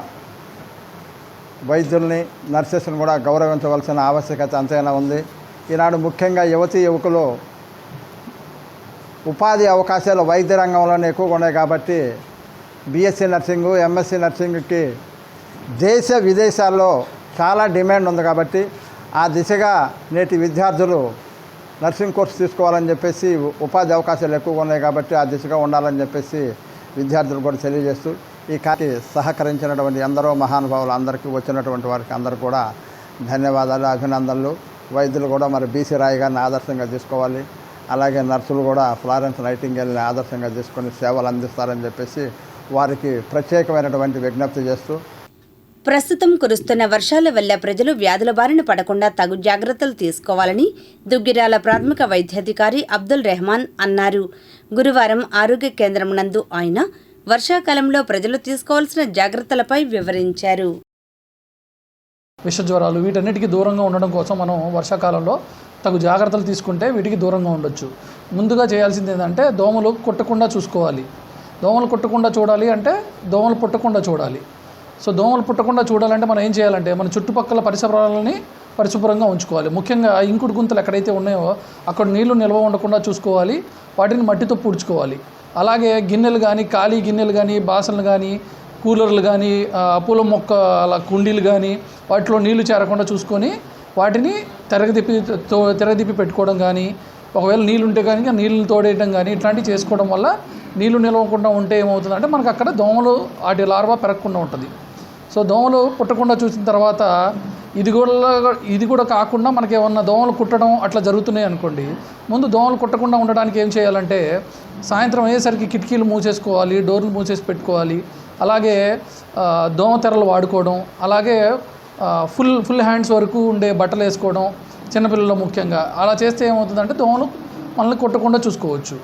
వైద్యుల్ని, నర్సెస్ని కూడా గౌరవించవలసిన ఆవశ్యకత అంతైనా ఉంది. ఈనాడు ముఖ్యంగా యువకులు ఉపాధి అవకాశాలు వైద్య రంగంలోనే ఎక్కువగా ఉన్నాయి కాబట్టి బీఎస్సీ నర్సింగు, ఎంఎస్సీ నర్సింగ్కి దేశ విదేశాల్లో చాలా డిమాండ్ ఉంది కాబట్టి ఆ దిశగా నేటి విద్యార్థులు నర్సింగ్ కోర్సు తీసుకోవాలని చెప్పేసి, ఉపాధి అవకాశాలు ఎక్కువగా ఉన్నాయి కాబట్టి ఆ దిశగా ఉండాలని చెప్పేసి విద్యార్థులు కూడా తెలియజేస్తూ ఈ కార్యక్రమానికి సహకరించినటువంటి ఎందరో మహానుభావులు అందరికీ, వచ్చినటువంటి వారికి అందరూ కూడా ధన్యవాదాలు, అభినందనలు. వైద్యులు కూడా మరి బీసీ రాయ్ గారిని ఆదర్శంగా తీసుకోవాలి, అలాగే నర్సులు కూడా ఫ్లారెన్స్ నైటింగేల్ని ఆదర్శంగా తీసుకొని సేవలు అందిస్తారని చెప్పేసి వారికి ప్రత్యేకమైనటువంటి విజ్ఞప్తి చేస్తూ, ప్రస్తుతం కురుస్తున్న వర్షాల వల్ల ప్రజలు వ్యాధుల బారిన పడకుండా తగు జాగ్రత్తలు తీసుకోవాలని దుగ్గిరాల ప్రాథమిక వైద్యాధికారి అబ్దుల్ రెహమాన్ అన్నారు. గురువారం ఆరోగ్య కేంద్రం నందు ఆయన వర్షాకాలంలో ప్రజలు తీసుకోవాల్సిన జాగ్రత్తలపై వివరించారు. విష జ్వరాలు వీటన్నిటికీ దూరంగా ఉండడం కోసం మనం వర్షాకాలంలో తగు జాగ్రత్తలు తీసుకుంటే వీటికి దూరంగా ఉండొచ్చు. ముందుగా చేయాల్సింది ఏంటంటే దోమలు కొట్టకుండా చూసుకోవాలి. దోమలు కొట్టకుండా చూడాలి అంటే దోమలు పుట్టకుండా చూడాలి. సో దోమలు పుట్టకుండా చూడాలంటే మనం ఏం చేయాలంటే మన చుట్టుపక్కల పరిసరాలని పరిశుభ్రంగా ఉంచుకోవాలి. ముఖ్యంగా ఇంకుడు గుంతలు ఎక్కడైతే ఉన్నాయో అక్కడ నీళ్లు నిల్వ ఉండకుండా చూసుకోవాలి. వాటిని మట్టితో పూడ్చుకోవాలి. అలాగే గిన్నెలు కానీ, ఖాళీ గిన్నెలు కానీ, బాసనలు కానీ, కూలర్లు కానీ, పూల మొక్క అలా కుండీలు కానీ వాటిలో నీళ్లు చేరకుండా చూసుకొని వాటిని తిరగదిప్పి పెట్టుకోవడం కానీ, ఒకవేళ నీళ్ళు ఉంటే కానీ నీళ్ళని తోడేయడం కానీ ఇట్లాంటివి చేసుకోవడం వల్ల నీళ్లు నిలవకుండా ఉంటే ఏమవుతుందంటే మనకు అక్కడ దోమలు వాటి లార్వా పెరగకుండా ఉంటుంది. సో దోమలు పుట్టకుండా చూసిన తర్వాత ఇది కూడా కాకుండా మనకి ఏమన్నా దోమలు కుట్టడం అట్లా జరుగుతున్నాయి అనుకోండి, ముందు దోమలు కుట్టకుండా ఉండడానికి ఏం చేయాలంటే సాయంత్రం అయ్యేసరికి కిటికీలు మూసేసుకోవాలి, డోర్లు మూసేసి పెట్టుకోవాలి. అలాగే దోమ తెరలు వాడుకోవడం, అలాగే ఫుల్ హ్యాండ్స్ వరకు ఉండే బట్టలు వేసుకోవడం, చిన్నపిల్లలు ముఖ్యంగా అలా చేస్తే ఏమవుతుందంటే దోమలు మనల్ని కొట్టకుండా చూసుకోవచ్చు.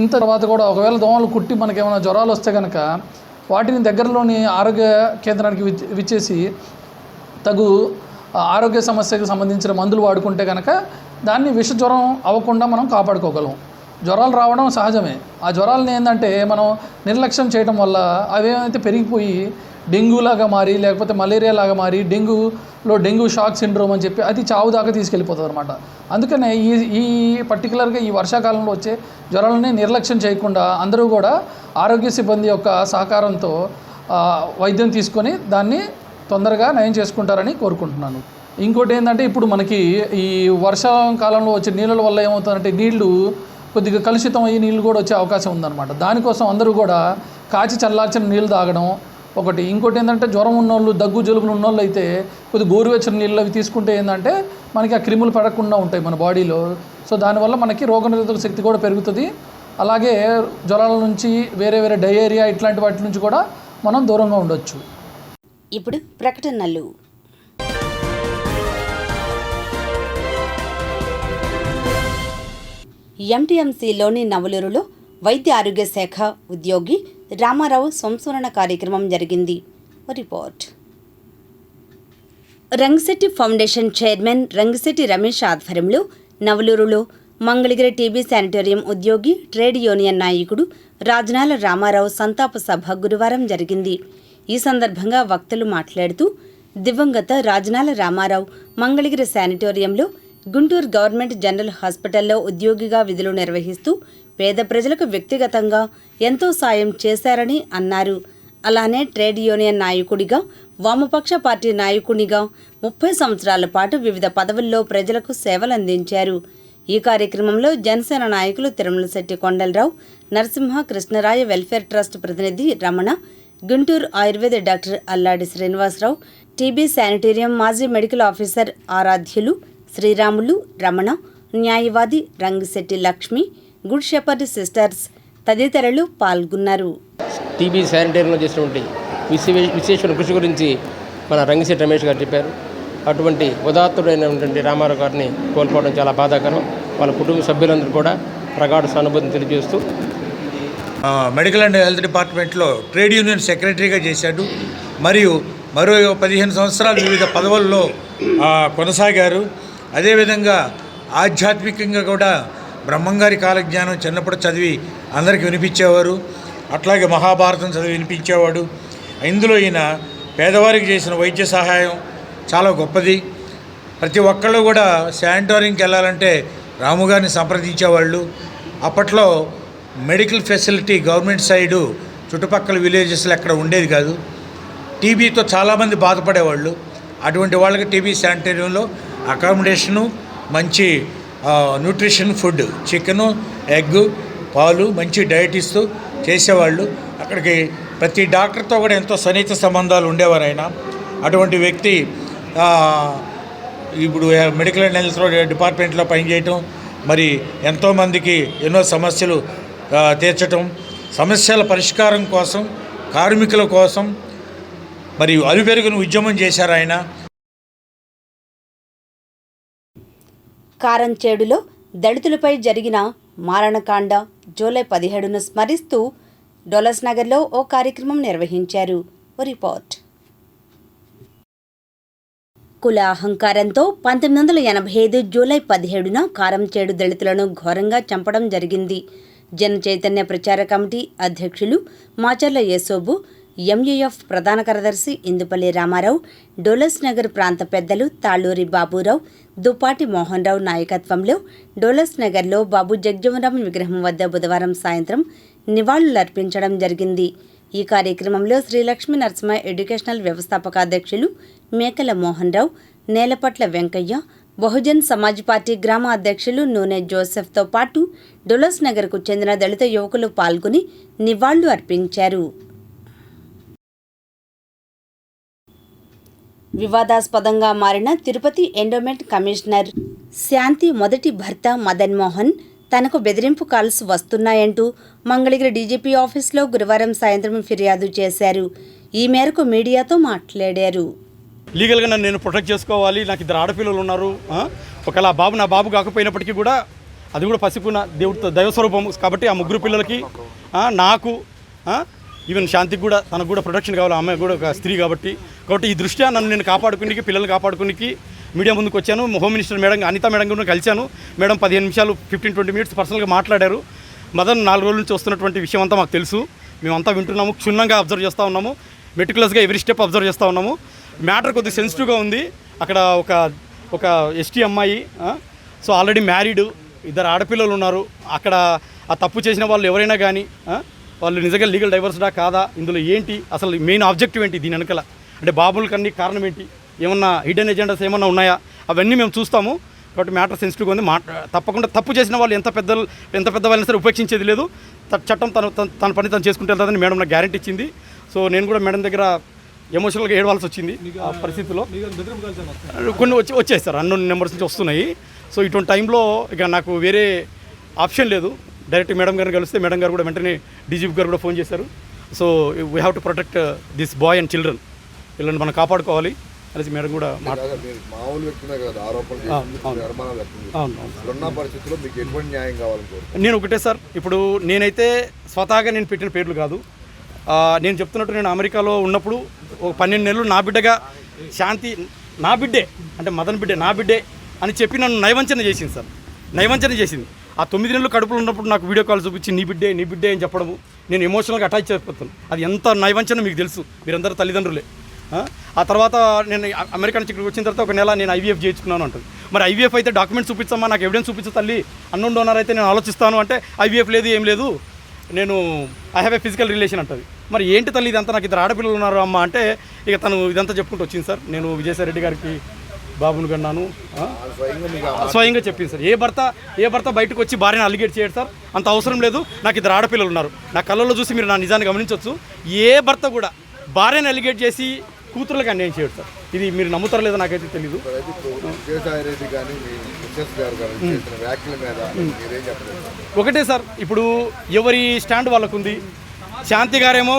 ఇంత తర్వాత కూడా ఒకవేళ దోమలు కుట్టి మనకి ఏమైనా జ్వరాలు వస్తే కనుక వాటిని దగ్గరలోని ఆరోగ్య కేంద్రానికి విచ్చేసి తగు ఆరోగ్య సమస్యకు సంబంధించిన మందులు వాడుకుంటే కనుక దాన్ని విష జ్వరం అవ్వకుండా మనం కాపాడుకోగలం. జ్వరాలు రావడం సహజమే. ఆ జ్వరాలని ఏంటంటే మనం నిర్లక్ష్యం చేయడం వల్ల అవేమైతే పెరిగిపోయి డెంగ్యూలాగా మారి, లేకపోతే మలేరియాలాగా మారి, డెంగ్యూ షాక్ సిండ్రోమ్ అని చెప్పి అది చావు దాకా తీసుకెళ్ళిపోతుంది అనమాట. అందుకనే ఈ పర్టికులర్గా ఈ వర్షాకాలంలో వచ్చే జ్వరాలని నిర్లక్ష్యం చేయకుండా అందరూ కూడా ఆరోగ్య సిబ్బంది యొక్క సహకారంతో వైద్యం తీసుకొని దాన్ని తొందరగా నయం చేసుకుంటారని కోరుకుంటున్నాను. ఇంకోటి ఏంటంటే ఇప్పుడు మనకి ఈ వర్షాకాలంలో వచ్చే నీళ్ళ వల్ల ఏమవుతుందంటే నీళ్లు కొద్దిగా కలుషితం అయ్యి నీళ్ళు కూడా వచ్చే అవకాశం ఉందన్నమాట. దానికోసం అందరూ కూడా కాచి చల్లార్చిన నీళ్ళు తాగడం ఒకటి. ఇంకోటి ఏంటంటే జ్వరం ఉన్నోళ్ళు, దగ్గు జలుబులు ఉన్నోళ్ళు అయితే కొద్దిగా గోరువెచ్చని నీళ్ళు అవి తీసుకుంటే ఏంటంటే మనకి ఆ క్రిములు పడకుండా ఉంటాయి మన బాడీలో. సో దానివల్ల మనకి రోగనిరోధక శక్తి కూడా పెరుగుతుంది. అలాగే జ్వరాల నుంచి వేరే డయేరియా ఇట్లాంటి వాటి నుంచి కూడా మనం దూరంగా ఉండొచ్చు. ఇప్పుడు ప్రకటనలు. ఎంటీఎంసీలోని నవలూరులో వైద్య ఆరోగ్య శాఖ ఉద్యోగి రామారావు సంస్మరణ కార్యక్రమం జరిగింది. Report. Rangasetti foundation chairman Rangasetti Ramesh ఆధ్వర్యంలో నవలూరులో మంగళగిరి టీబీ శానిటోరియం ఉద్యోగి ట్రేడ్ యూనియన్ నాయకుడు రాజనాల రామారావు సంతాప సభ గురువారం జరిగింది. ఈ సందర్భంగా వక్తలు మాట్లాడుతూ దివంగత రాజనాల రామారావు మంగళగిరి శానిటోరియంలో గుంటూరు గవర్నమెంట్ జనరల్ హాస్పిటల్లో ఉద్యోగిగా విధులు నిర్వహిస్తూ పేద ప్రజలకు వ్యక్తిగతంగా ఎంతో సాయం చేశారని అన్నారు. అలానే ట్రేడ్ యూనియన్ నాయకుడిగా, వామపక్ష పార్టీ నాయకునిగా 30 సంవత్సరాల పాటు వివిధ పదవుల్లో ప్రజలకు సేవలందించారు. ఈ కార్యక్రమంలో జనసేన నాయకులు తిరుమలశెట్టి కొండలరావు, నరసింహ కృష్ణరాయ వెల్ఫేర్ ట్రస్ట్ ప్రతినిధి రమణ, గుంటూరు ఆయుర్వేద డాక్టర్ అల్లాడి శ్రీనివాసరావు, టీబీ శానిటోరియం మాజీ మెడికల్ ఆఫీసర్ ఆరాధ్యులు శ్రీరాములు, రమణ, న్యాయవాది Rangasetti Lakshmi, good shepherd sisters తదితరులు పాల్గొన్నారు. టీబీ శానిటోరియంలో చేసినటువంటి విశేషమైన కృషి గురించి మన రంగశెట్టి రమేష్ గారు చెప్పారు. అటువంటి ఉదాత్తుడైనటువంటి రామారావు గారిని కోల్పోవడం చాలా బాధాకరం. వాళ్ళ కుటుంబ సభ్యులందరూ కూడా ప్రగాఢ సానుభూతిని తెలియజేస్తూ మెడికల్ అండ్ హెల్త్ డిపార్ట్మెంట్లో ట్రేడ్ యూనియన్ సెక్రటరీగా చేశాడు. మరియు మరో 15 సంవత్సరాలు వివిధ పదవుల్లో కొనసాగారు. అదేవిధంగా ఆధ్యాత్మికంగా కూడా బ్రహ్మంగారి కాలజ్ఞానం చిన్నప్పుడు చదివి అందరికీ వినిపించేవారు. అట్లాగే మహాభారతం చదివి వినిపించేవాడు. ఇందులో ఈయన పేదవారికి చేసిన వైద్య సహాయం చాలా గొప్పది. ప్రతి ఒక్కళ్ళు కూడా శానిటోరియంకి వెళ్ళాలంటే రాముగారిని సంప్రదించేవాళ్ళు. అప్పట్లో మెడికల్ ఫెసిలిటీ గవర్నమెంట్ సైడు చుట్టుపక్కల విలేజెస్లో ఎక్కడ ఉండేది కాదు. టీబీతో చాలామంది బాధపడేవాళ్ళు. అటువంటి వాళ్ళకి టీబీ శానిటోరియంలో అకామిడేషను, మంచి న్యూట్రిషన్ ఫుడ్, చికెను, ఎగ్, పాలు, మంచి డైట్ ఇస్తూ చేసేవాళ్ళు. అక్కడికి ప్రతి డాక్టర్తో కూడా ఎంతో సన్నిహిత సంబంధాలు ఉండేవారు ఆయన. అటువంటి వ్యక్తి ఇప్పుడు మెడికల్ అండ్ హెల్త్ డిపార్ట్మెంట్లో పనిచేయటం, మరి ఎంతోమందికి ఎన్నో సమస్యలు తీర్చటం, సమస్యల పరిష్కారం కోసం, కార్మికుల కోసం మరియు అలుపెరుగున ఉద్యమం చేశారు ఆయన. కారంచేడులో దళితులపై జరిగిన మారణకాండ జూలై 17ను స్మరిస్తూ డొలస్ నగర్లో ఓ కార్యక్రమం నిర్వహించారు. ఓ రిపోర్ట్. కుల అహంకారంతో 1985 జూలై 17న కారంచేడు దళితులను ఘోరంగా చంపడం జరిగింది. జన చైతన్య ప్రచార కమిటీ అధ్యక్షులు మాచర్ల యేసోబు, ఎంయూఎఫ్ ప్రధాన కార్యదర్శి ఇందుపల్లి రామారావు, డోలస్ నగర్ ప్రాంత పెద్దలు తాళ్ళూరి బాబురావు, దుపాటి మోహన్ రావు నాయకత్వంలో డోలస్ నగర్లో బాబు జగజీవనరాం విగ్రహం వద్ద బుధవారం సాయంత్రం నివాళులర్పించడం జరిగింది. ఈ కార్యక్రమంలో శ్రీలక్ష్మీ నరసింహ ఎడ్యుకేషనల్ వ్యవస్థాపక అధ్యక్షులు మేకల మోహన్ రావు, నేలపట్ల వెంకయ్య, బహుజన్ సమాజ్ పార్టీ గ్రామ అధ్యక్షులు నూనె జోసెఫ్తో పాటు డొలస్ నగర్కు చెందిన దళిత యువకులు పాల్గొని నివాళులు అర్పించారు. వివాదాస్పదంగా మారిన తిరుపతి ఎండోమెంట్ కమిషనర్ శాంతి మొదటి భర్త మదన్ మోహన్ తనకు బెదిరింపు కాల్స్ వస్తున్నాయంటూ మంగళగిరి డీజీపీ ఆఫీసులో గురువారం సాయంత్రం ఫిర్యాదు చేశారు. ఈ మేరకు మీడియాతో మాట్లాడారు. లీగల్గా నన్ను నేను ప్రొటెక్ట్ చేసుకోవాలి, నాకు 2 ఆడపిల్లలు ఉన్నారు. ఒకవేళ బాబు నా బాబు కాకపోయినప్పటికీ కూడా అది కూడా పసికున్న దేవుడితో దైవస్వరూపం కాబట్టి ఆ 3 పిల్లలకి నాకు ఈవెన్ శాంతికి కూడా తనకు కూడా ప్రొటెక్షన్ కావాలి. అమ్మాయి కూడా ఒక స్త్రీ కాబట్టి ఈ దృష్ట్యా నన్ను నేను కాపాడుకునికి, పిల్లల్ని కాపాడుకునికి మీడియా ముందుకు వచ్చాను. Home minister madam Anitha madam కూడా కలిశాను. మేడం 15 నిమిషాలు 15-20 మినిట్స్ పర్సనల్గా మాట్లాడారు. మదన్ 4 రోజుల నుంచి వస్తున్నటువంటి విషయం అంతా మాకు తెలుసు. మేమంతా వింటున్నాము, క్షుణ్ణంగా అబ్జర్వ్ చేస్తూ ఉన్నాము, మెటికులస్గా ఎవరి స్టెప్ అబ్జర్వ్ చేస్తూ ఉన్నాము. మ్యాటర్ కొద్దిగా సెన్సిటివ్గా ఉంది. అక్కడ ఒక ఎస్టీ అమ్మాయి, సో ఆల్రెడీ మ్యారీడ్, 2 ఆడపిల్లలు ఉన్నారు. అక్కడ ఆ తప్పు చేసిన వాళ్ళు ఎవరైనా కానీ వాళ్ళు నిజంగా లీగల్ డైవర్స్డా కాదా, ఇందులో ఏంటి అసలు మెయిన్ ఆబ్జెక్టివ్ ఏంటి, దీని వెనకాల అంటే బాబులకన్నీ కారణం ఏంటి, ఏమన్నా హిడెన్ ఎజెండాస్ ఏమన్నా ఉన్నాయా, అవన్నీ మేము చూస్తాము. కాబట్టి మ్యాటర్ సెన్సిటివ్గా ఉంది. తప్పకుండా తప్పు చేసిన వాళ్ళు ఎంత పెద్దవాళ్ళైనా సరే ఉపేక్షించేది లేదు. చట్టం తన పని తను చేసుకుంటే వెళ్తుందని మేడం నాకు గ్యారెంటీ ఇచ్చింది. సో నేను కూడా మేడం దగ్గర ఎమోషనల్గా ఏడవాల్సి వచ్చింది ఆ పరిస్థితిలో. కొన్ని వచ్చాయి సార్, అన్నోన్ నెంబర్స్ నుంచి వస్తున్నాయి. సో ఇటువంటి టైంలో ఇక నాకు వేరే ఆప్షన్ లేదు. డైరెక్ట్ మేడం గారిని కలిస్తే మేడం గారు కూడా వెంటనే డీజీపీ గారు కూడా ఫోన్ చేశారు. So we have to protect this boy and children, వీళ్ళని మనం కాపాడుకోవాలి అనేసి మేడం కూడా నేను ఒకటే సార్, ఇప్పుడు నేనైతే స్వతహాగా నేను పెట్టిన పేర్లు కాదు. నేను చెప్తున్నట్టు నేను అమెరికాలో ఉన్నప్పుడు ఒక 12 నెలలు నా బిడ్డగా శాంతి నా బిడ్డే అంటే మదన్ బిడ్డే నా బిడ్డే అని చెప్పి నన్ను నయవంచన చేసింది సార్, నయవంచన చేసింది. ఆ 9 నెలలు కడుపులో ఉన్నప్పుడు నాకు వీడియో కాల్ చూపించి నీ బిడ్డే అని చెప్పడము, నేను ఎమోషనల్గా అటాచ్ అయిపోతాను. అది ఎంత నయవంచన మీకు తెలుసు, మీరందరూ తల్లిదండ్రులే. ఆ తర్వాత నేను అమెరికా నుంచి ఇక్కడికి వచ్చిన తర్వాత 1 నెల నేను ఐవీఎఫ్ చేయించుకున్నాను అంటుంది. మరి ఐవీఎఫ్ అయితే డాక్యుమెంట్స్ చూపించమ్మా, నాకు ఎవిడెన్స్ చూపించు తల్లి, అన్నోన్ డోనర్ అయితే నేను ఆలోచిస్తాను అంటే ఐవీఎఫ్ లేదు, ఏం లేదు, నేను I have a physical relation అంటుంది. మరి ఏంటి తల్లి ఇదంతా, నాకు 2 ఆడపిల్లలు ఉన్నారు అమ్మ అంటే ఇక తను ఇదంతా చెప్పుకుంటూ వచ్చింది సార్. నేను విజయసాయి రెడ్డి గారికి బాబును కన్నాను స్వయంగా చెప్పింది సార్. ఏ భర్త బయటకు వచ్చి భార్యను అలిగేట్ చేయడు సార్, అంత అవసరం లేదు. నాకు 2 ఆడపిల్లలు ఉన్నారు. నా కళ్ళల్లో చూసి మీరు నా నిజాన్ని గమనించవచ్చు. ఏ భర్త కూడా భార్యను అలిగేట్ చేసి కూతురులకు అన్యాయం చేయడు సార్. ఇది మీరు నమ్ముతారో లేదో నాకైతే తెలీదు. ఒకటే సార్, ఇప్పుడు ఎవరి స్టాండ్ వాళ్ళకు ఉంది. శాంతి గారేమో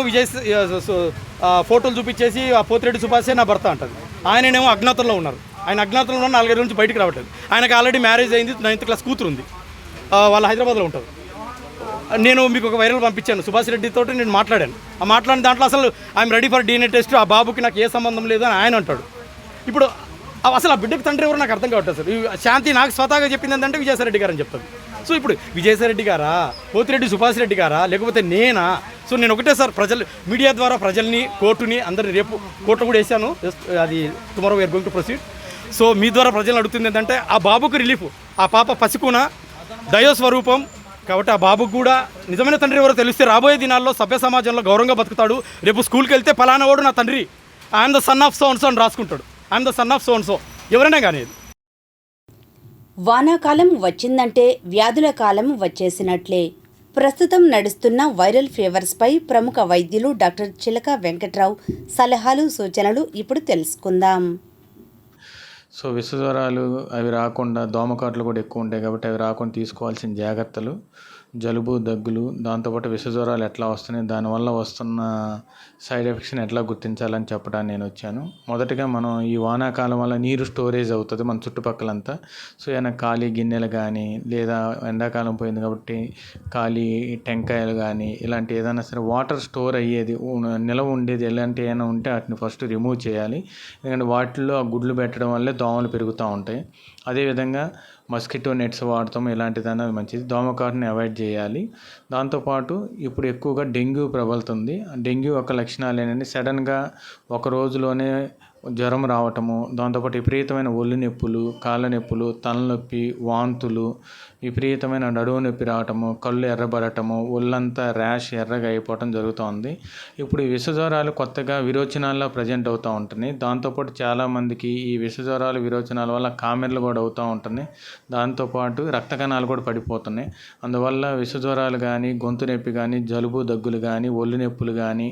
ఫోటోలు చూపించేసి ఆ పోతిరెడ్డి సుభాషే నా భర్త అంటుంది, ఆయననేమో అజ్ఞాతంలో ఉన్నారు. ఆయన అజ్ఞాతంలో 4 రోజుల నుంచి బయటికి రావట్లేదు. ఆయనకు ఆల్రెడీ మ్యారేజ్ అయింది, 9th క్లాస్ కూతురు ఉంది, వాళ్ళు హైదరాబాద్లో ఉంటారు. నేను మీకు ఒక వైరల్ పంపించాను, సుభాష్ రెడ్డితో నేను మాట్లాడాను. ఆ మాట్లాడిన దాంట్లో అసలు I'm ready for DNA test, ఆ బాబుకి నాకు ఏ సంబంధం లేదు అని ఆయన అంటాడు. ఇప్పుడు అసలు ఆ బిడ్డకి తండ్రి ఎవరు నాకు అర్థం కావట్లేదు సార్. శాంతి నాకు స్వతహాగా చెప్పింది ఏంటంటే విజయసాయిరెడ్డి గారు అని చెప్తుంది. సో ఇప్పుడు విజయసాయిరెడ్డి గారా, పోతిరెడ్డి సుభాష్ రెడ్డి గారా, లేకపోతే నేనా? సో నేను ఒకటే సార్, ప్రజలు మీడియా ద్వారా ప్రజల్ని, కోర్టుని అందరినీ, రేపు కోర్టు కూడా వేసాను, అది tomorrow we're going to proceed. So మీ ద్వారా ప్రజలను అడుగుతుంది ఏంటంటే ఆ బాబుకు రిలీఫ్, ఆ పాప పసికున దైవ స్వరూపం కాబట్టి ఆ బాబుకు కూడా నిజమైన తండ్రి ఎవరో తెలిస్తే రాబోయే దినాల్లో సభ్య సమాజంలో గౌరవంగా బతుకుతాడు. రేపు స్కూల్కి వెళ్తే ఫలానా వాడు నా తండ్రి, I'm the son of so and so అని రాసుకుంటాడు. I'm the son of so and so, ఎవరైనా కానీ. వానాకాలం వచ్చిందంటే వ్యాధుల కాలం వచ్చేసినట్లే. ప్రస్తుతం నడుస్తున్న వైరల్ ఫీవర్స్పై ప్రముఖ వైద్యులు డాక్టర్ చిలక వెంకట్రావు సలహాలు, సూచనలు ఇప్పుడు తెలుసుకుందాం. సో విషజ్వరాలు అవి రాకుండా, దోమకాట్లు కూడా ఎక్కువ ఉంటాయి కాబట్టి అవి రాకుండా తీసుకోవాల్సిన జాగ్రత్తలు, జలుబు, దగ్గులు, దాంతోపాటు విషజ్వరాలు ఎట్లా వస్తున్నాయి, దానివల్ల వస్తున్న సైడ్ ఎఫెక్ట్స్ని ఎట్లా గుర్తించాలని చెప్పడానికి నేను వచ్చాను. మొదటగా మనం ఈ వానాకాలం వల్ల నీరు స్టోరేజ్ అవుతుంది మన చుట్టుపక్కలంతా. సో ఏమైనా ఖాళీ గిన్నెలు కానీ, లేదా ఎండాకాలం పోయింది కాబట్టి ఖాళీ టెంకాయలు కానీ, ఇలాంటి ఏదైనా సరే వాటర్ స్టోర్ అయ్యేది, నిలవ ఉండేది ఎలాంటి ఏమైనా ఉంటే వాటిని ఫస్ట్ రిమూవ్ చేయాలి. ఎందుకంటే వాటిల్లో ఆ గుడ్లు పెట్టడం వల్లే దోమలు పెరుగుతూ ఉంటాయి. అదేవిధంగా మస్కిటో నెట్స్ వాడతాం, ఇలాంటిదైనా మంచిది. దోమకాటుని అవాయిడ్ చేయాలి. దాంతోపాటు ఇప్పుడు ఎక్కువగా డెంగ్యూ ప్రబలుతుంది. డెంగ్యూ యొక్క లక్షణాలు ఏంటంటే సడన్గా ఒక రోజులోనే జ్వరం రావటము, దాంతోపాటు విపరీతమైన ఒళ్ళు నొప్పులు, కాళ్ళ నొప్పులు, తలనొప్పి, వాంతులు, విపరీతమైన నడుము నొప్పి రావటము, కళ్ళు ఎర్రబడటము, ఒళ్ళంతా ర్యాష్ ఎర్రగా అయిపోవటం జరుగుతుంది. ఇప్పుడు ఈ విషజ్వరాలు కొత్తగా విరోచనాల్లో ప్రజెంట్ అవుతూ ఉంటున్నాయి. దాంతోపాటు చాలామందికి ఈ విషజ్వరాలు, విరోచనాల వల్ల కామెర్లు కూడా అవుతూ ఉంటున్నాయి. దాంతోపాటు రక్త కణాలు కూడా పడిపోతున్నాయి. అందువల్ల విషజ్వరాలు కానీ, గొంతు నొప్పి కానీ, జలుబు, దగ్గులు కానీ, ఒళ్ళు నొప్పులు కానీ,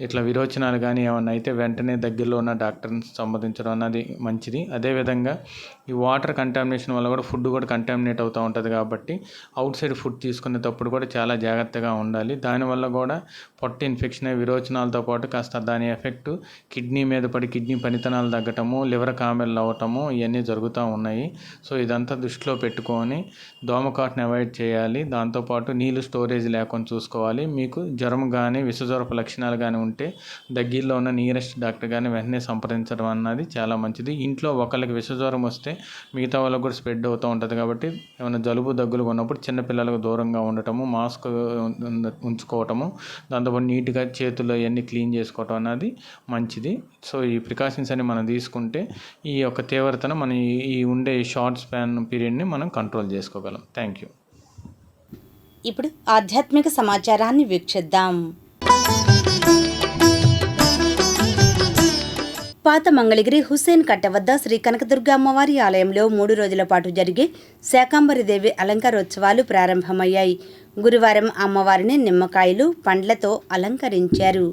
ఇట్లా విరోచనాలు కానీ ఏమన్నా అయితే వెంటనే దగ్గరలో ఉన్న డాక్టర్ని సంప్రదించడం అన్నది మంచిది. అదేవిధంగా ఈ వాటర్ కంటామినేషన్ వల్ల కూడా ఫుడ్ కూడా కంటామినేట్ అవుతూ ఉంటుంది కాబట్టి అవుట్ సైడ్ ఫుడ్ తీసుకునేటప్పుడు కూడా చాలా జాగ్రత్తగా ఉండాలి. దానివల్ల కూడా పొట్ట ఇన్ఫెక్షన్, విరోచనాలతో పాటు కాస్త దాని ఎఫెక్ట్ కిడ్నీ మీద పడి కిడ్నీ పనితనాలు తగ్గటము, లివర్ కామెర్లు అవ్వటము, ఇవన్నీ జరుగుతూ ఉన్నాయి. సో ఇదంతా దృష్టిలో పెట్టుకొని దోమకాటుని అవాయిడ్ చేయాలి. దాంతోపాటు నీళ్ళు స్టోరేజ్ లేకుండా చూసుకోవాలి. మీకు జ్వరం కానీ, విషజ్వరపు లక్షణాలు కానీ ఉంటే దగ్గరలో ఉన్న నియరెస్ట్ డాక్టర్ కానీ వెంటనే సంప్రదించడం అన్నది చాలా మంచిది. ఇంట్లో ఒకళ్ళకి విషజ్వరం వస్తే మిగతా వాళ్ళకు కూడా స్ప్రెడ్ అవుతూ ఉంటుంది కాబట్టి ఏమైనా జలుబు, దగ్గులు ఉన్నప్పుడు చిన్నపిల్లలకు దూరంగా ఉండటము, మాస్క్ ఉంచుకోవటము, దాంతోపాటు నీట్గా చేతుల్లో ఇవన్నీ క్లీన్ చేసుకోవటం అన్నది మంచిది. సో ఈ ప్రికాషన్స్ అన్ని మనం తీసుకుంటే ఈ యొక్క తీవ్రతను మనం ఈ ఉండే షార్ట్ స్పాన్ పీరియడ్ని మనం కంట్రోల్ చేసుకోగలం. Thank you. ఇప్పుడు ఆధ్యాత్మిక సమాచారాన్ని వీక్షిద్దాం. పాత మంగళగిరి హుస్సేన్ కట్ట వద్ద శ్రీ కనకదుర్గ అమ్మవారి ఆలయంలో 3 రోజుల పాటు జరిగే శాకాంబరిదేవి అలంకారోత్సవాలు ప్రారంభమయ్యాయి. గురువారం అమ్మవారిని నిమ్మకాయలు, పండ్లతో అలంకరించారు.